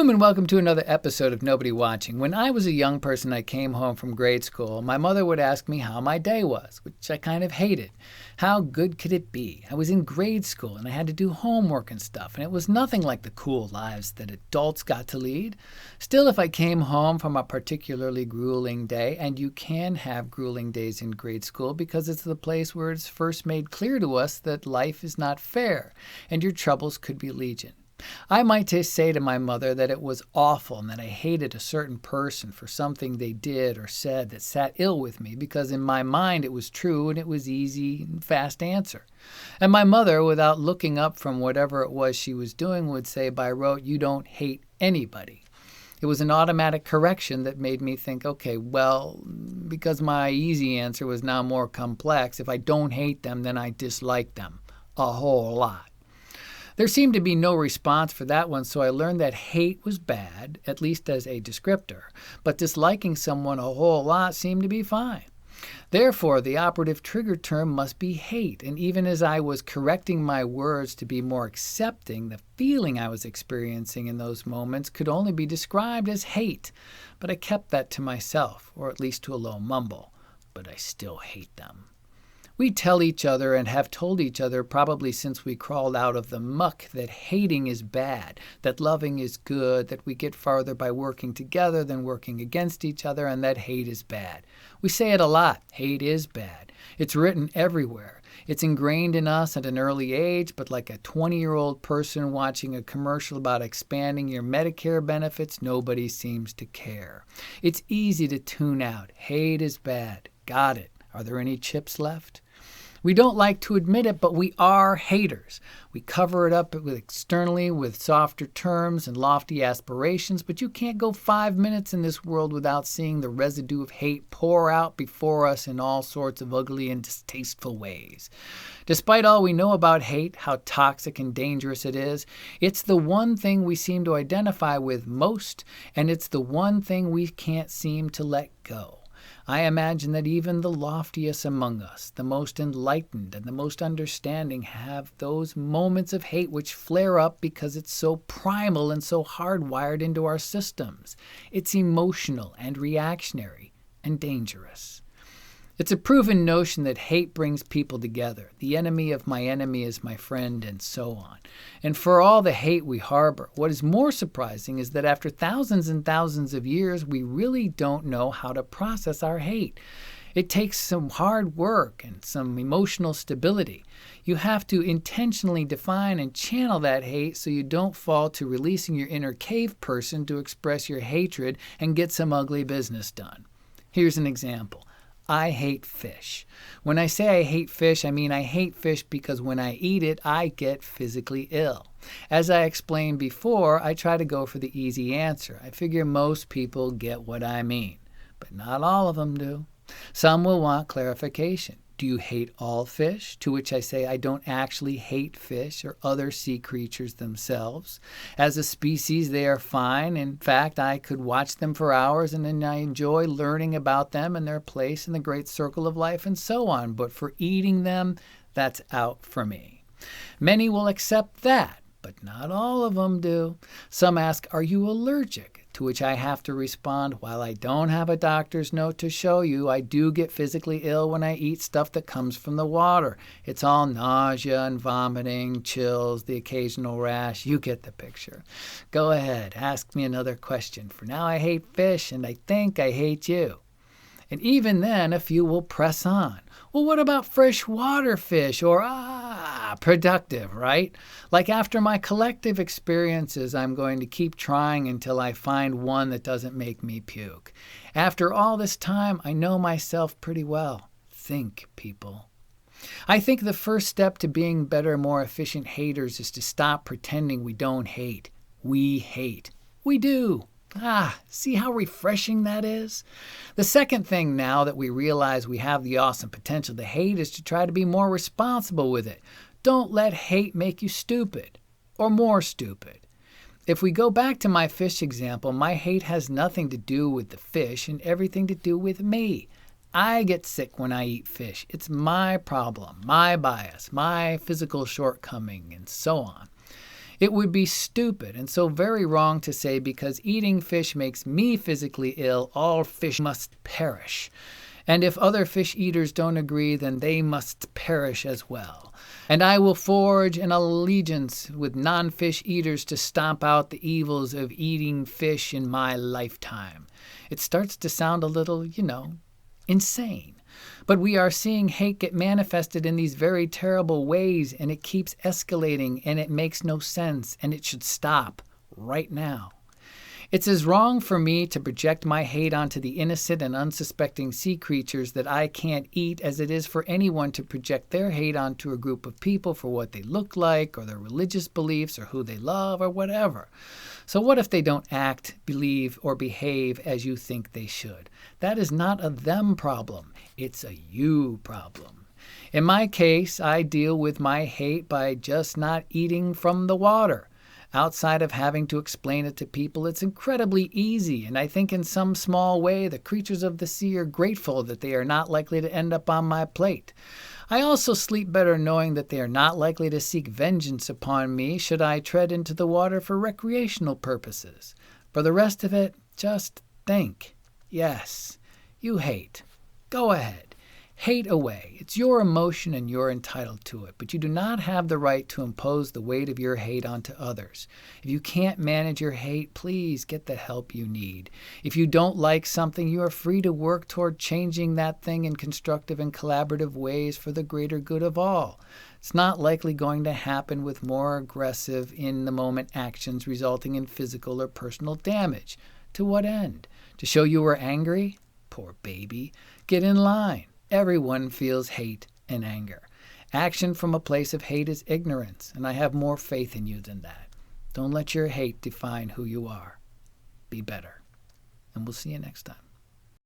Shalom and welcome to another episode of Nobody Watching. When I was a young person, I came home from grade school. My mother would ask me how my day was, which I kind of hated. How good could it be? I was in grade school and I had to do homework and stuff, and it was nothing like the cool lives that adults got to lead. Still, if I came home from a particularly grueling day, and you can have grueling days in grade school because it's the place where it's first made clear to us that life is not fair and your troubles could be legion. I might just say to my mother that it was awful and that I hated a certain person for something they did or said that sat ill with me because in my mind it was true and it was easy and fast answer. And my mother, without looking up from whatever it was she was doing, would say by rote, "You don't hate anybody." It was an automatic correction that made me think, okay, well, because my easy answer was now more complex, if I don't hate them, then I dislike them a whole lot. There seemed to be no response for that one, so I learned that hate was bad, at least as a descriptor, but disliking someone a whole lot seemed to be fine. Therefore, the operative trigger term must be hate, and even as I was correcting my words to be more accepting, the feeling I was experiencing in those moments could only be described as hate, but I kept that to myself, or at least to a low mumble. But I still hate them. We tell each other and have told each other probably since we crawled out of the muck that hating is bad, that loving is good, that we get farther by working together than working against each other, and that hate is bad. We say it a lot. Hate is bad. It's written everywhere. It's ingrained in us at an early age, but like a 20-year-old person watching a commercial about expanding your Medicare benefits, nobody seems to care. It's easy to tune out. Hate is bad. Got it. Are there any chips left? We don't like to admit it, but we are haters. We cover it up externally with softer terms and lofty aspirations, but you can't go 5 minutes in this world without seeing the residue of hate pour out before us in all sorts of ugly and distasteful ways. Despite all we know about hate, how toxic and dangerous it is, it's the one thing we seem to identify with most, and it's the one thing we can't seem to let go. I imagine that even the loftiest among us, the most enlightened and the most understanding, have those moments of hate which flare up because it's so primal and so hardwired into our systems. It's emotional and reactionary and dangerous. It's a proven notion that hate brings people together. The enemy of my enemy is my friend, and so on. And for all the hate we harbor, what is more surprising is that after thousands and thousands of years, we really don't know how to process our hate. It takes some hard work and some emotional stability. You have to intentionally define and channel that hate so you don't fall to releasing your inner cave person to express your hatred and get some ugly business done. Here's an example. I hate fish. When I say I hate fish, I mean I hate fish because when I eat it, I get physically ill. As I explained before, I try to go for the easy answer. I figure most people get what I mean, but not all of them do. Some will want clarification. Do you hate all fish? To which I say I don't actually hate fish or other sea creatures themselves. As a species, they are fine. In fact, I could watch them for hours and then I enjoy learning about them and their place in the great circle of life and so on. But for eating them, that's out for me. Many will accept that, but not all of them do. Some ask, are you allergic? To which I have to respond, while I don't have a doctor's note to show you, I do get physically ill when I eat stuff that comes from the water. It's all nausea and vomiting, chills, the occasional rash. You get the picture. Go ahead, ask me another question. For now, I hate fish, and I think I hate you. And even then, a few will press on. Well, what about freshwater fish? Or, productive, right? Like after my collective experiences, I'm going to keep trying until I find one that doesn't make me puke. After all this time, I know myself pretty well. Think, people. I think the first step to being better, more efficient haters is to stop pretending we don't hate. We hate. We do. See how refreshing that is? The second thing now that we realize we have the awesome potential to hate is to try to be more responsible with it. Don't let hate make you stupid or more stupid. If we go back to my fish example, my hate has nothing to do with the fish and everything to do with me. I get sick when I eat fish. It's my problem, my bias, my physical shortcoming, and so on. It would be stupid and so very wrong to say because eating fish makes me physically ill, all fish must perish. And if other fish eaters don't agree, then they must perish as well. And I will forge an allegiance with non-fish eaters to stomp out the evils of eating fish in my lifetime. It starts to sound a little, insane. But we are seeing hate get manifested in these very terrible ways, and it keeps escalating, and it makes no sense, and it should stop right now. It's as wrong for me to project my hate onto the innocent and unsuspecting sea creatures that I can't eat as it is for anyone to project their hate onto a group of people for what they look like or their religious beliefs or who they love or whatever. So what if they don't act, believe, or behave as you think they should? That is not a them problem. It's a you problem. In my case, I deal with my hate by just not eating from the water. Outside of having to explain it to people, it's incredibly easy, and I think in some small way the creatures of the sea are grateful that they are not likely to end up on my plate. I also sleep better knowing that they are not likely to seek vengeance upon me should I tread into the water for recreational purposes. For the rest of it, just think. Yes, you hate. Go ahead. Hate away. It's your emotion and you're entitled to it, but you do not have the right to impose the weight of your hate onto others. If you can't manage your hate, please get the help you need. If you don't like something, you are free to work toward changing that thing in constructive and collaborative ways for the greater good of all. It's not likely going to happen with more aggressive, in-the-moment actions resulting in physical or personal damage. To what end? To show you were angry? Poor baby. Get in line. Everyone feels hate and anger. Action from a place of hate is ignorance, and I have more faith in you than that. Don't let your hate define who you are. Be better. And we'll see you next time.